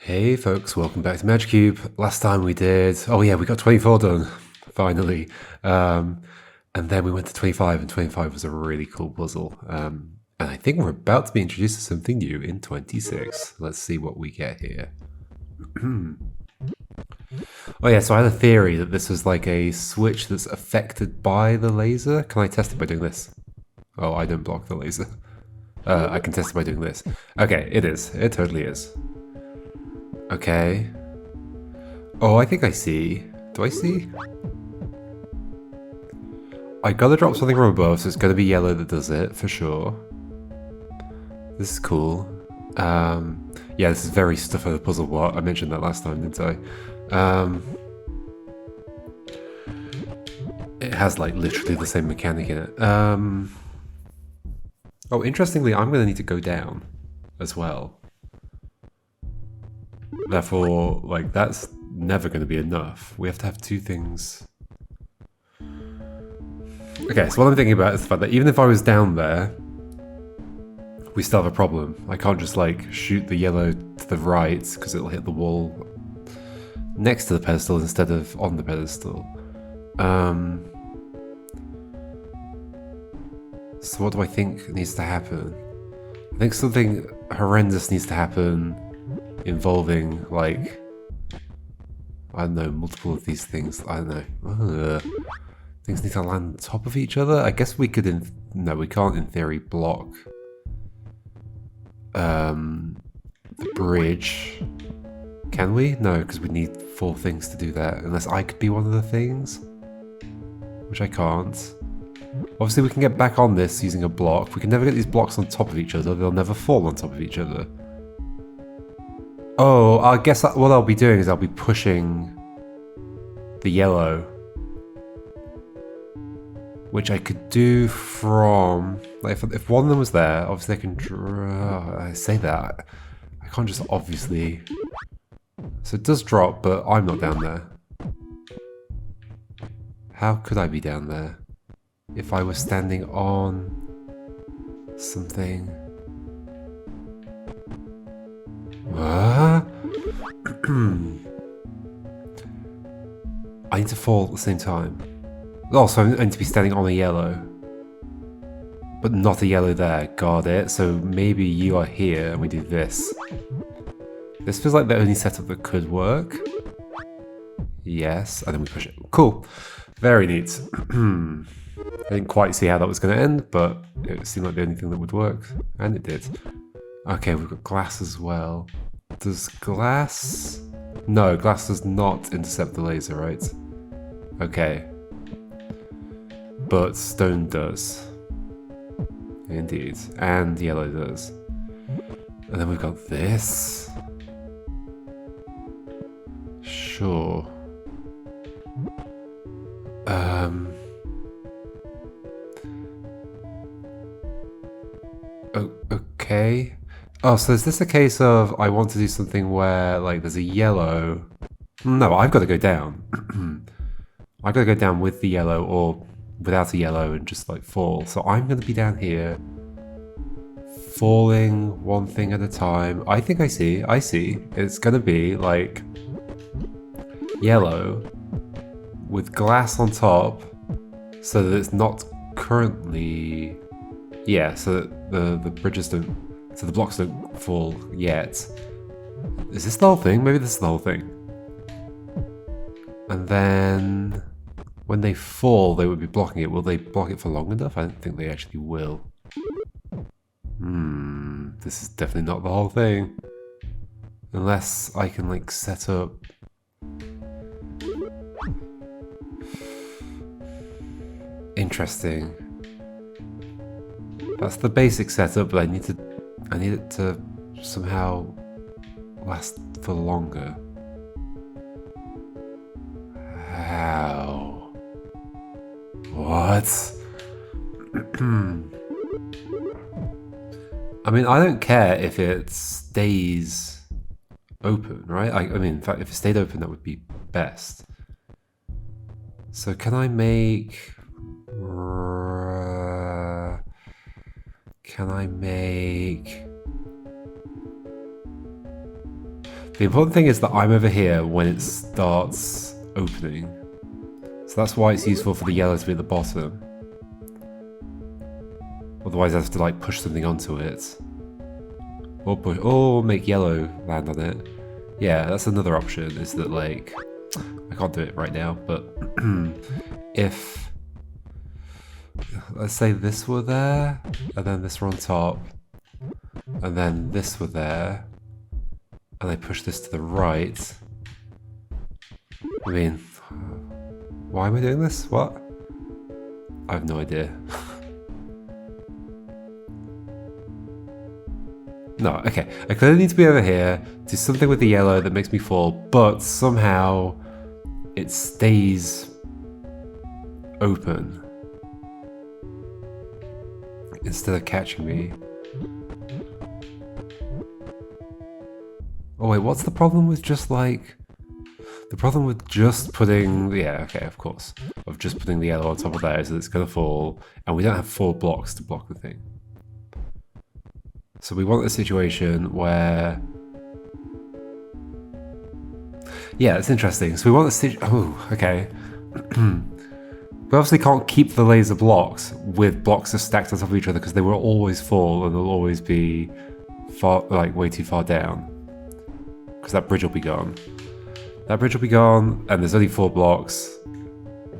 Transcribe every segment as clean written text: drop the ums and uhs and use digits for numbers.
Hey folks, welcome back to Magicube. Last time we did, oh yeah, we got 24 done, finally. And then we went to 25, and 25 was a really cool puzzle. And I think we're about to be introduced to something new in 26. Let's see what we get here. Oh yeah, so I had a theory that this was like a switch that's affected by the laser. Can I test it by doing this? Oh, I don't block the laser. I can test it by doing this. Okay, it is. It totally is. Okay. Oh, I think I see. Do I see? I gotta drop something from above, so it's gonna be yellow that does it, for sure. This is cool. Yeah, this is very stuff of the puzzle what. I mentioned that last time, didn't I? It has, like, literally the same mechanic in it. Oh, interestingly, I'm gonna need to go down as well. Therefore, like, that's never going to be enough. We have to have two things. Okay, so what I'm thinking about is the fact that even if I was down there, we still have a problem. I can't just, like, shoot the yellow to the right, because it'll hit the wall next to the pedestal instead of on the pedestal. So what do I think needs to happen? I think something horrendous needs to happen involving, like, I don't know, multiple of these things. I don't know. Things need to land on top of each other. I guess we could, no, we can't in theory block the bridge. Can we? No, because we need 4 things to do that. Unless I could be one of the things, which I can't. Obviously, we can get back on this using a block. We can never get these blocks on top of each other. They'll never fall on top of each other. Oh, I guess what I'll be doing is I'll be pushing the yellow, which I could do from, like, if one of them was there, obviously I can draw. I say that I can't just obviously. So it does drop, but I'm not down there. How could I be down there if I was standing on something? I need to fall at the same time. Also, I need to be standing on a yellow. But not a yellow there. Got it. So maybe you are here and we do this. This feels like the only setup that could work. Yes, and then we push it. Cool. Very neat. I didn't quite see how that was going to end, but it seemed like the only thing that would work. And it did. Okay, we've got glass as well. Does glass... No, glass does not intercept the laser, right? Okay. But stone does. Indeed. And yellow does. And then we've got this. Sure. Okay. Oh, so is this a case of I want to do something where, like, there's a yellow... No, I've got to go down. I've got to go down with the yellow or without a yellow and just, like, fall. So I'm going to be down here, falling one thing at a time. I think I see. It's going to be, like, yellow with glass on top so that it's not currently... Yeah, so that the bridges don't... So the blocks don't fall yet. Is this the whole thing? Maybe this is the whole thing. And then when they fall, they would be blocking it. Will they block it for long enough? I don't think they actually will. This is definitely not the whole thing. Unless I can, like, set up... Interesting. That's the basic setup, but I need it to somehow last for longer. How? What? I mean, I don't care if it stays open, right? I mean, in fact, if it stayed open, that would be best. So can I make... Can I make... The important thing is that I'm over here when it starts opening. So that's why it's useful for the yellow to be at the bottom. Otherwise I have to like push something onto it. Or make yellow land on it. Yeah, that's another option, is that like, I can't do it right now, but if, let's say this were there, and then this were on top, and then this were there, and I push this to the right, I mean, why am I doing this? What? I have no idea. No, okay. I clearly need to be over here, do something with the yellow that makes me fall, but somehow it stays open instead of catching me. Oh wait, what's the problem with just like... The problem with just putting... Yeah, okay, of course. Of just putting the yellow on top of there is that it's going to fall, and we don't have 4 blocks to block the thing. So we want a situation where... Yeah, it's interesting. So we want a situation... Oh, okay. We obviously can't keep the laser blocks with blocks just stacked on top of each other because they will always fall and they'll always be far, like, way too far down. Because that bridge will be gone. That bridge will be gone, and there's only 4 blocks,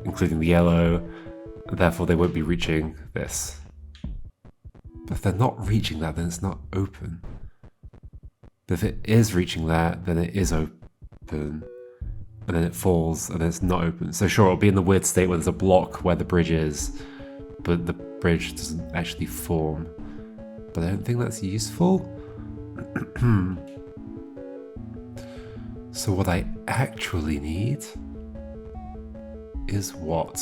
including the yellow, and therefore they won't be reaching this. But if they're not reaching that, then it's not open. But if it is reaching that, then it is open. And then it falls, and then it's not open. So sure, it'll be in the weird state where there's a block where the bridge is, but the bridge doesn't actually form. But I don't think that's useful. So what I actually need is what?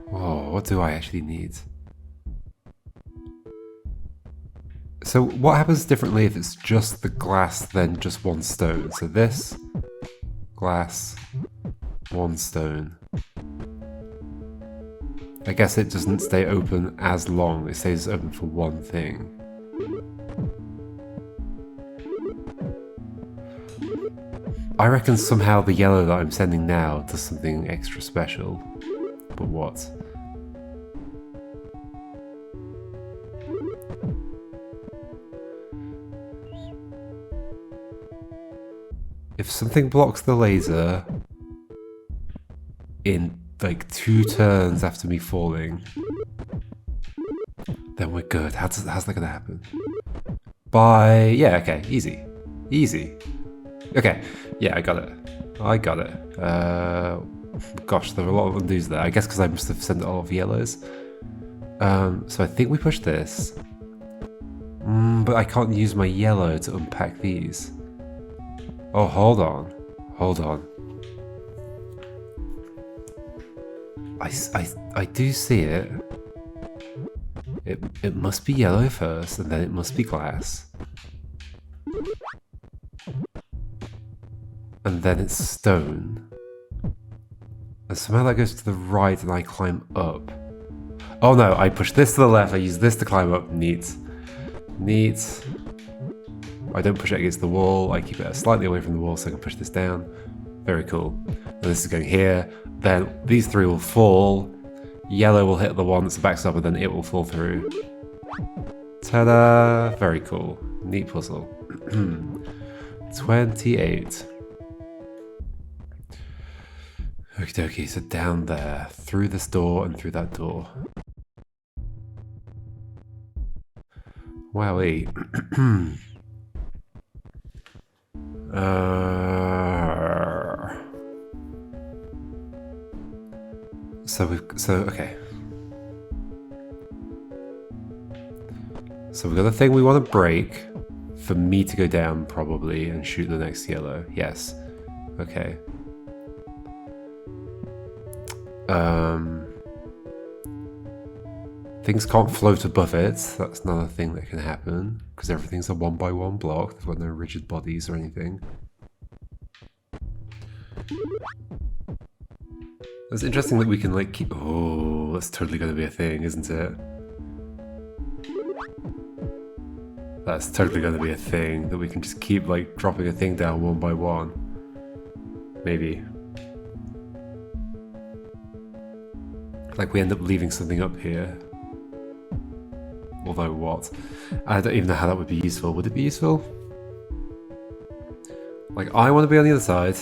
Whoa, what do I actually need? So what happens differently if it's just the glass than just 1 stone? So this, glass, 1 stone. I guess it doesn't stay open as long, it stays open for 1 thing. I reckon somehow the yellow that I'm sending now does something extra special. But what? If something blocks the laser in like 2 turns after me falling, then we're good. How's that gonna happen? Yeah, okay, easy. Easy. Okay, yeah, I got it. I got it. Gosh, there are a lot of undos there. I guess because I must have sent a lot of yellows. So I think we push this. But I can't use my yellow to unpack these. Oh, hold on. Hold on. I do see it. It must be yellow first, and then it must be glass. And then it's stone. And somehow that goes to the right and I climb up. Oh no, I push this to the left, I use this to climb up. Neat. Neat. I don't push it against the wall, I keep it slightly away from the wall so I can push this down. Very cool. And this is going here. Then these 3 will fall. Yellow will hit the one that's the backstop and then it will fall through. Ta-da! Very cool. Neat puzzle. 28. Okie dokie, so down there, through this door and through that door. Wowee. Okay. So we've got a thing we want to break for me to go down probably and shoot the next yellow. Yes. Okay. Things can't float above it. That's another thing that can happen because everything's a 1x1 block. There's no rigid bodies or anything. It's interesting that we can like keep... Oh, that's totally going to be a thing, isn't it? That's totally going to be a thing, that we can just keep like dropping a thing down one by one. Maybe. Like we end up leaving something up here. Although what? I don't even know how that would be useful. Would it be useful? Like I want to be on the other side.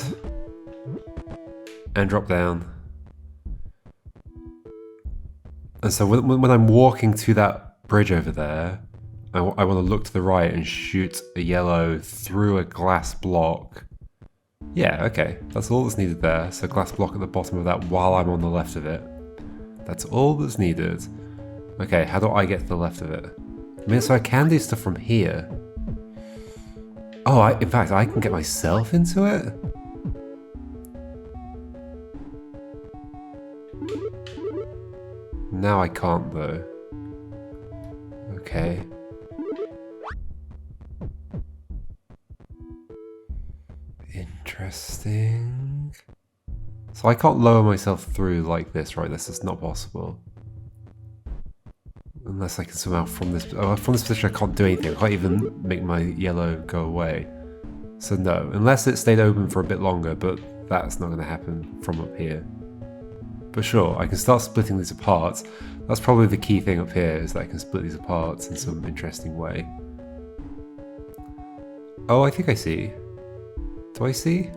And drop down. And so when I'm walking to that bridge over there, I want to look to the right and shoot a yellow through a glass block. Yeah, okay. That's all that's needed there. So glass block at the bottom of that while I'm on the left of it. That's all that's needed. Okay, how do I get to the left of it? I mean, so I can do stuff from here. Oh, in fact, I can get myself into it? Now I can't, though. Okay. Interesting. So I can't lower myself through like this, right? This is not possible. Unless I can somehow from this position I can't do anything. I can't even make my yellow go away. So no, unless it stayed open for a bit longer, but that's not going to happen from up here. But sure, I can start splitting these apart. That's probably the key thing up here, is that I can split these apart in some interesting way. Oh, I think I see. Do I see?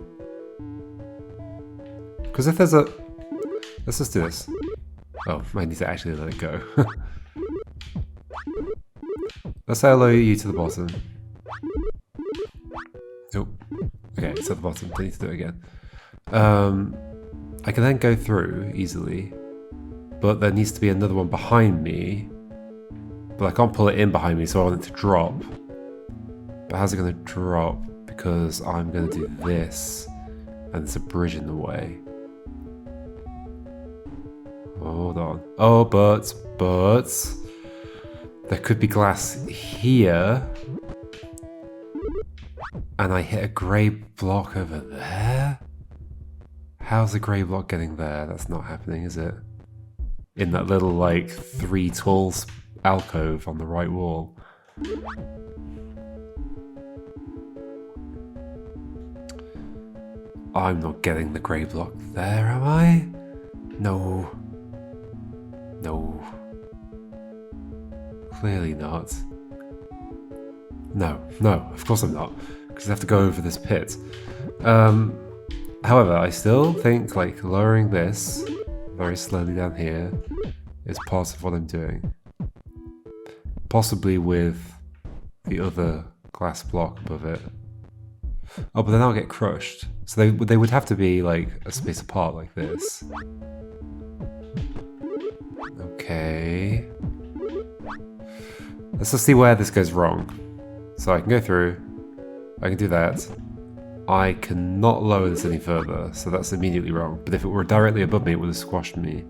Because if there's a... Let's just do this. Oh, I need to actually let it go. Let's say I lower you to the bottom. Oh, okay, it's at the bottom. Don't need to do it again. I can then go through easily, but there needs to be another one behind me. But I can't pull it in behind me, so I want it to drop. But how's it going to drop? Because I'm going to do this, and there's a bridge in the way. Hold on. Oh, but there could be glass here, and I hit a grey block over there. How's the grey block getting there? That's not happening, is it? In that little, like, 3 tall alcove on the right wall. I'm not getting the grey block there, am I? No. No. Clearly not. No, of course I'm not. Because I have to go over this pit. However, I still think like lowering this very slowly down here is part of what I'm doing. Possibly with the other glass block above it. Oh, but then I'll get crushed. So they would have to be like a space apart like this. Okay. Let's just see where this goes wrong. So I can go through. I can do that. I cannot lower this any further, so that's immediately wrong. But if it were directly above me, it would have squashed me.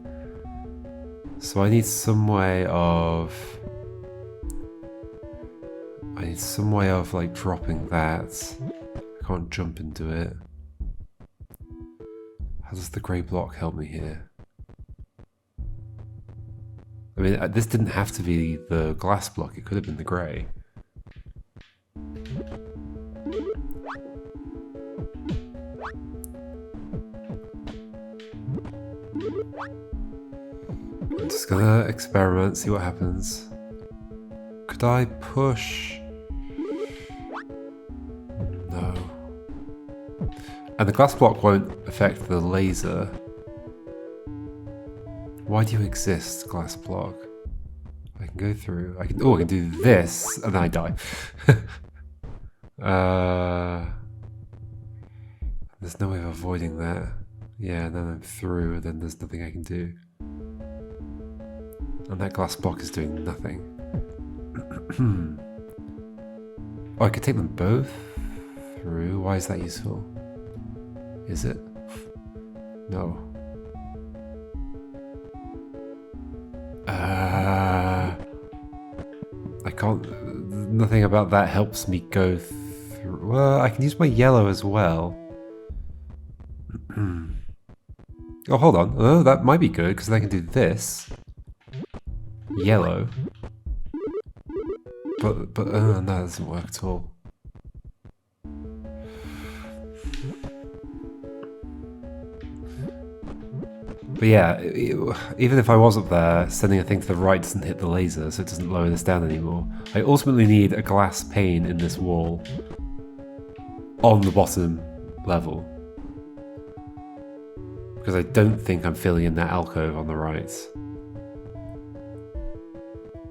So I need some way of... like dropping that. I can't jump into it. How does the grey block help me here? I mean, this didn't have to be the glass block, it could have been the grey. I'm just gonna experiment, see what happens. Could I push? No. And the glass block won't affect the laser. Why do you exist, glass block? I can go through. I can do this, and then I die. There's no way of avoiding that. Yeah, and then I'm through, and then there's nothing I can do. And that glass block is doing nothing. Oh, I could take them both through. Why is that useful? Is it? No. I can't... Nothing about that helps me go through... Well, I can use my yellow as well. Oh, hold on. Oh, that might be good, because I can do this. Yellow. But no, that doesn't work at all. But yeah, even if I was up there, sending a thing to the right doesn't hit the laser, so it doesn't lower this down anymore. I ultimately need a glass pane in this wall on the bottom level. Because I don't think I'm filling in that alcove on the right.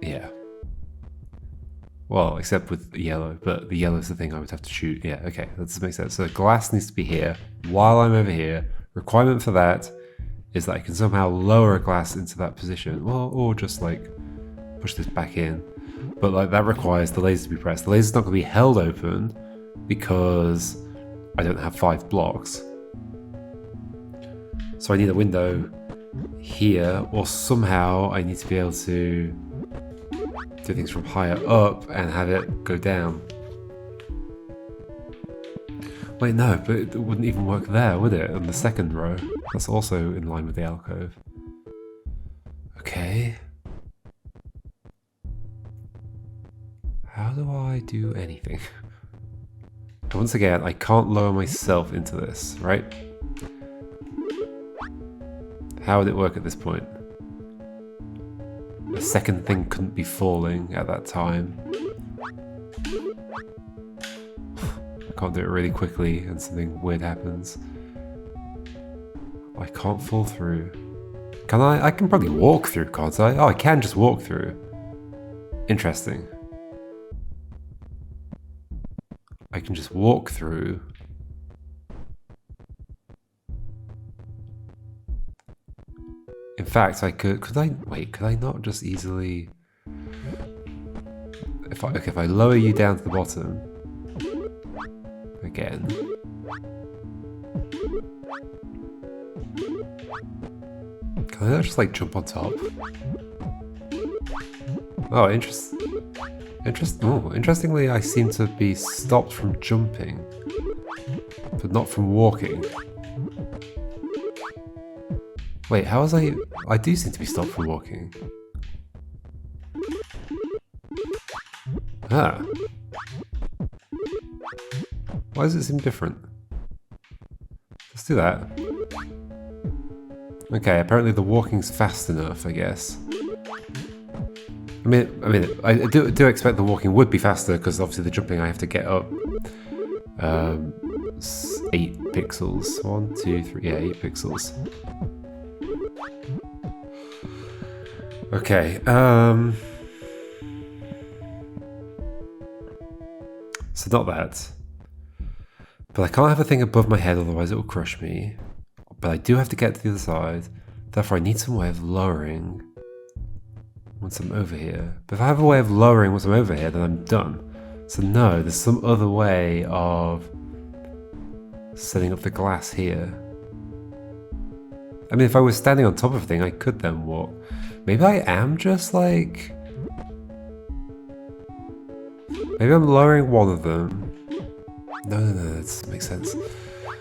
Yeah. Well, except with the yellow, but the yellow is the thing I would have to shoot. Yeah, okay, that does make sense. So glass needs to be here while I'm over here. Requirement for that is that I can somehow lower a glass into that position, well, or just like push this back in. But like that requires the laser to be pressed. The laser's not going to be held open because I don't have 5 blocks. So I need a window here, or somehow I need to be able to do things from higher up and have it go down. Wait, no, but it wouldn't even work there, would it? On the second row. That's also in line with the alcove. Okay. How do I do anything? And once again, I can't lower myself into this, right? How would it work at this point? The second thing couldn't be falling at that time. I can't do it really quickly and something weird happens. I can't fall through. Can I? I can probably walk through, can't I? Oh, I can just walk through. Interesting. I can just walk through. In fact, I could I, wait, could I not just easily, if I lower you down to the bottom, again. Can I not just like jump on top? Oh, interestingly, I seem to be stopped from jumping, but not from walking. Wait, how was I do seem to be stopped from walking. Ah. Why does it seem different? Let's do that. Okay, apparently the walking's fast enough, I guess. I mean, I do expect the walking would be faster because obviously the jumping I have to get up 8 pixels. 1, 2, 3, yeah, 8 pixels. Okay, so not that. But I can't have a thing above my head, otherwise it will crush me. But I do have to get to the other side. Therefore I need some way of lowering once I'm over here. But if I have a way of lowering once I'm over here, then I'm done. So no, there's some other way of setting up the glass here. I mean, if I was standing on top of a thing, I could then walk. Maybe I am just like... Maybe I'm lowering one of them. No, that doesn't make sense.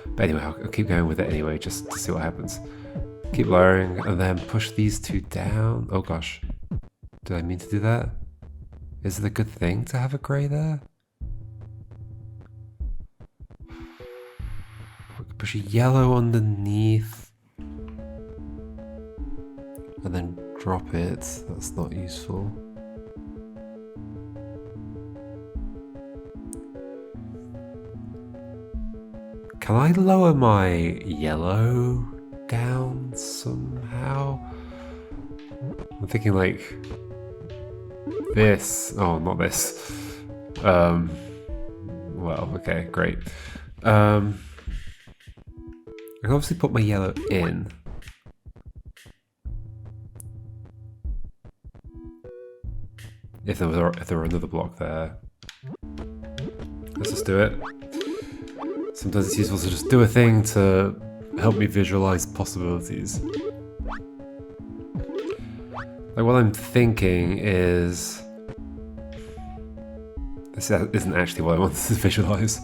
But anyway, I'll keep going with it anyway, just to see what happens. Keep lowering, and then push these 2 down. Oh gosh. Did I mean to do that? Is it a good thing to have a grey there? We could push a yellow underneath. And then drop it. That's not useful. Can I lower my yellow down somehow? I'm thinking like this. Oh, not this. Well, okay, great. I can obviously put my yellow in. If there were another block there. Let's just do it. Sometimes it's useful to just do a thing to help me visualize possibilities. Like what I'm thinking is... This isn't actually what I wanted to visualize.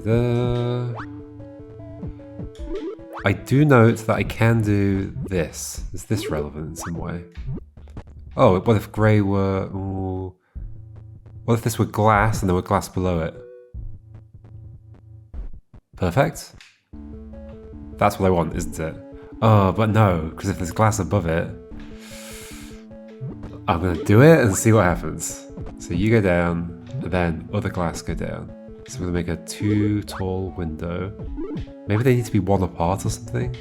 Da-da-da. I do note that I can do this. Is this relevant in some way? Oh, what if grey were... Ooh. What if this were glass and there were glass below it? Perfect. That's what I want, isn't it? Oh, but no, because if there's glass above it, I'm going to do it and see what happens. So you go down, and then other glass go down. So we're going to make a 2 tall window. Maybe they need to be 1 apart or something?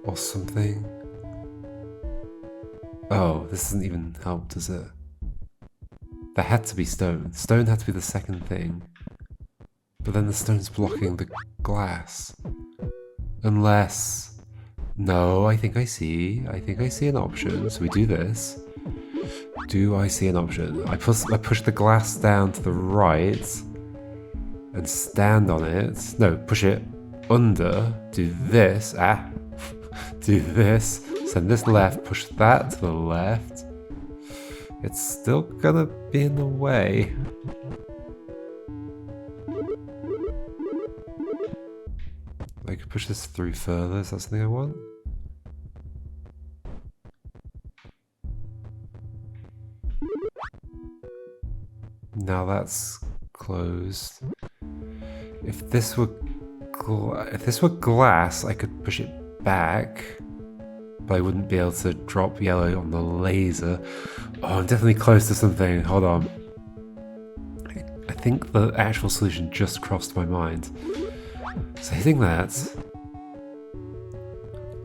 Or something? Oh, this doesn't even help, does it? There had to be stone. Stone had to be the second thing. But then the stone's blocking the glass. Unless... No, I think I see. I think I see an option. So we do this. Do I see an option? I push the glass down to the right and stand on it. No, push it under. Do this. Ah. Do this. Send this left. Push that to the left. It's still gonna be in the way. I could push this through further. Is that something I want? Now that's closed. If this were glass, I could push it back, but I wouldn't be able to drop yellow on the laser. Oh, I'm definitely close to something. Hold on. I think the actual solution just crossed my mind. So hitting that,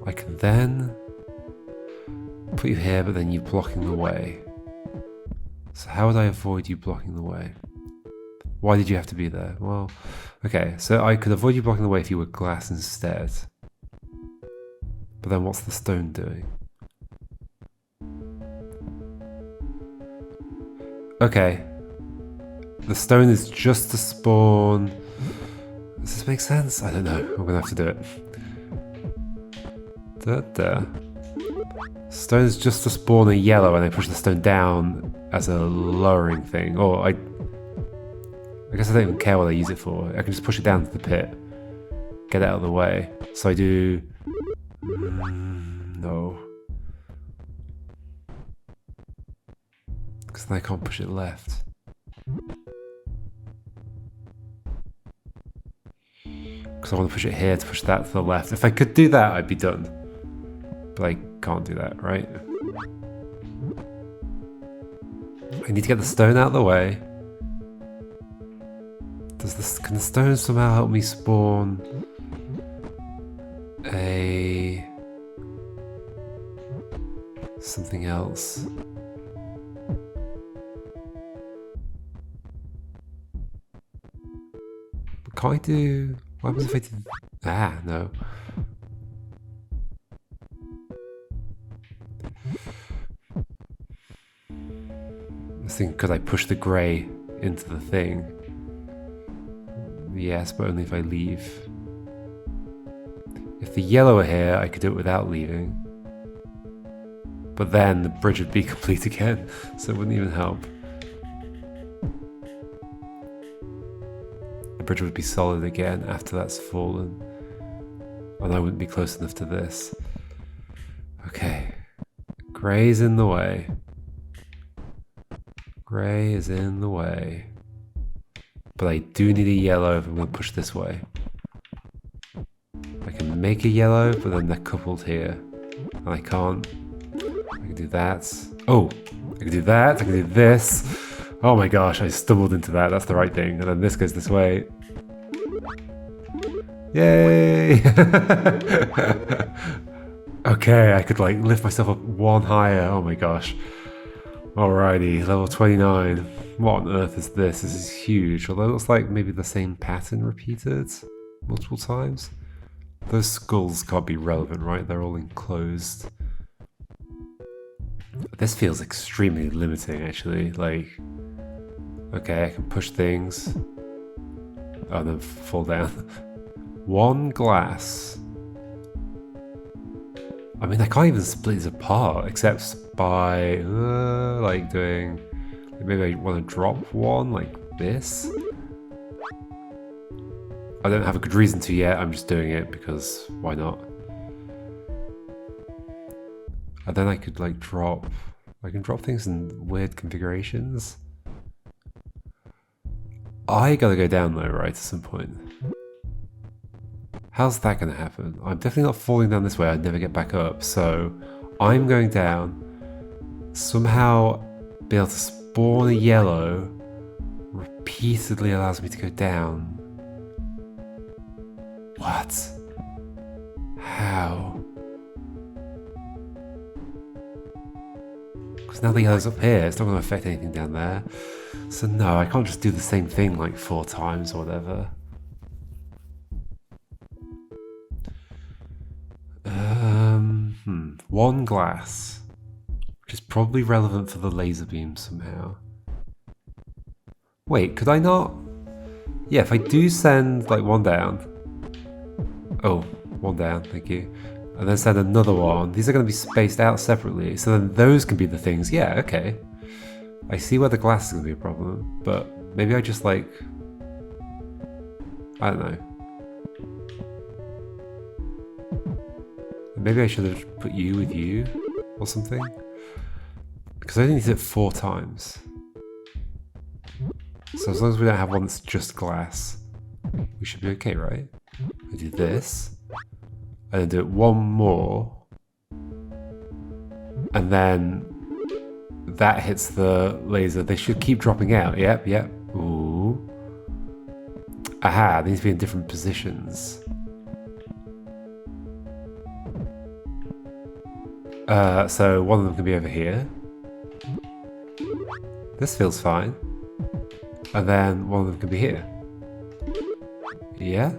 I can then put you here, but then you blocking the way. So how would I avoid you blocking the way? Why did you have to be there? Well, okay, so I could avoid you blocking the way if you were glass instead. But then what's the stone doing? Okay. The stone is just to spawn... Does this make sense? I don't know. I'm gonna have to do it. Da-da. Stone is just to spawn a yellow and I push the stone down as a lowering thing. Or I guess I don't even care what I use it for. I can just push it down to the pit. Get it out of the way. So I do... no. Because then I can't push it left. Because I want to push it here to push that to the left. If I could do that, I'd be done. But I can't do that, right? I need to get the stone out of the way. Can the stone somehow help me spawn something else? But can't I do... What happens if I did... Ah, no. I think, could I push the grey into the thing? Yes, but only if I leave. If the yellow were here, I could do it without leaving. But then the bridge would be complete again, so it wouldn't even help. The bridge would be solid again after that's fallen. And I wouldn't be close enough to this. Okay. Grey's in the way. Grey is in the way. But I do need a yellow if I'm going to push this way. I can make a yellow, but then they're coupled here. And I can't. I can do that. Oh! I can do that. I can do this. Oh my gosh, I stumbled into that. That's the right thing. And then this goes this way. Yay! Okay, I could like lift myself up 1 higher. Oh my gosh. Alrighty, level 29. What on earth is this? This is huge. Although it looks like maybe the same pattern repeated multiple times. Those skulls can't be relevant, right? They're all enclosed. This feels extremely limiting, actually. Like, okay, I can push things. Oh, and then fall down. 1 glass. I mean, I can't even split these apart, except by, like, doing... Maybe I want to drop one like this. I don't have a good reason to yet, I'm just doing it because why not? And then I could like drop, I can drop things in weird configurations. I gotta go down though, right, at some point. How's that gonna happen? I'm definitely not falling down this way, I'd never get back up, so I'm going down, somehow be able to spawn a yellow, repeatedly allows me to go down. What? How? Because now the yellow's up here, it's not going to affect anything down there. So no, I can't just do the same thing like 4 times or whatever. One glass, which is probably relevant for the laser beam somehow. Wait, could I not? Yeah, if I do send like one down. Oh, one down, thank you. And then send another one. These are going to be spaced out separately, so then those can be the things. Yeah, okay. I see where the glass is going to be a problem, but maybe I just like... I don't know. Maybe I should have put you with you or something. Because I only need it 4 times. So as long as we don't have one that's just glass, we should be okay, right? I do this, and then do it one more, and then that hits the laser. They should keep dropping out. Yep, yep. Ooh. Aha, they need to be in different positions. So one of them can be over here. This feels fine. And then one of them can be here. Yeah?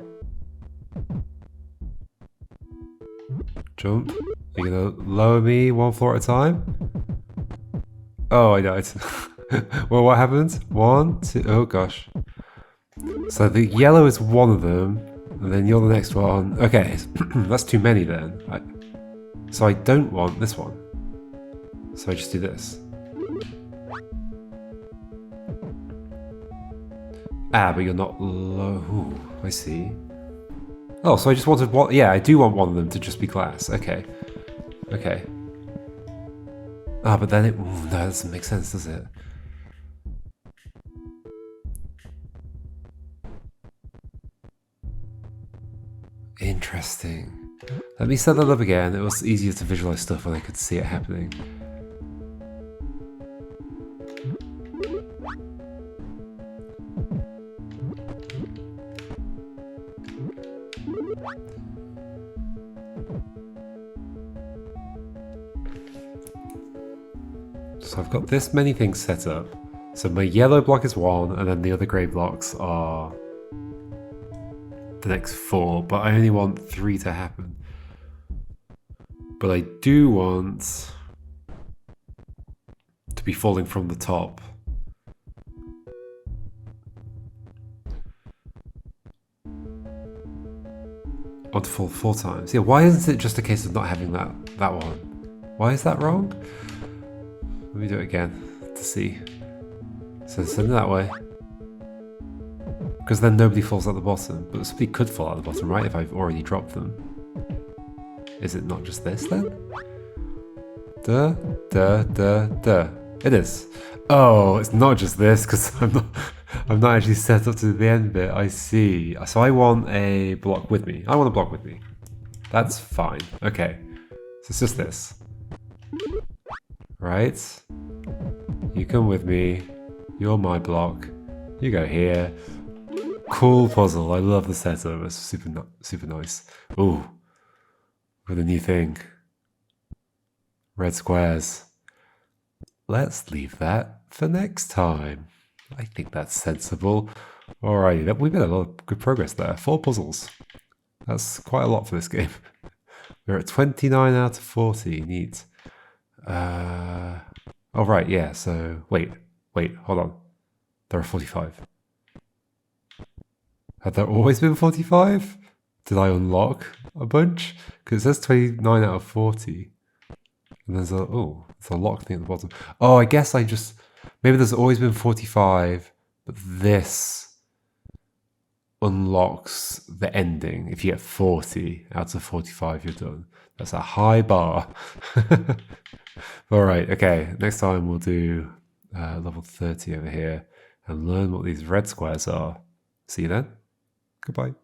Jump. Are you gonna lower me 1 floor at a time? Oh, I died. Well, what happens? 1, 2, oh gosh. So the yellow is one of them, and then you're the next one. Okay, that's too many then. So I don't want this one. So I just do this. Ah, but you're not low. Ooh, I see. Oh, so I just wanted one. Yeah, I do want one of them to just be glass. Okay. Okay. Ah, but then it... Ooh, no, that doesn't make sense, does it? Interesting. Let me set that up again. It was easier to visualize stuff when I could see it happening. So I've got this many things set up. So my yellow block is 1, and then the other grey blocks are the next 4, but I only want 3 to happen. But I do want to be falling from the top. I want to fall 4 times. Yeah, why isn't it just a case of not having that one? Why is that wrong? Let me do it again to see. So send it that way. Because then nobody falls at the bottom. But somebody could fall at the bottom, right? If I've already dropped them. Is it not just this then? Duh, duh, duh, duh. It is. Oh, it's not just this because I'm not actually set up to the end bit. I see. So I want a block with me. I want a block with me. That's fine. Okay. So it's just this. Right? You come with me. You're my block. You go here. Cool puzzle. I love the setup. It's super nice. Ooh. With a new thing. Red squares. Let's leave that for next time. I think that's sensible. Alrighty, we've made a lot of good progress there. 4 puzzles. That's quite a lot for this game. We're at 29 out of 40. Neat. Oh, right, yeah, so... Wait, hold on. There are 45. Had there always been 45? Did I unlock a bunch? Because it says 29 out of 40. And there's a... Oh, it's a lock thing at the bottom. Oh, I guess I just... Maybe there's always been 45, but this unlocks the ending. If you get 40 out of 45, you're done. That's a high bar. Alright, okay. Next time we'll do level 30 over here and learn what these red squares are. See you then. Goodbye.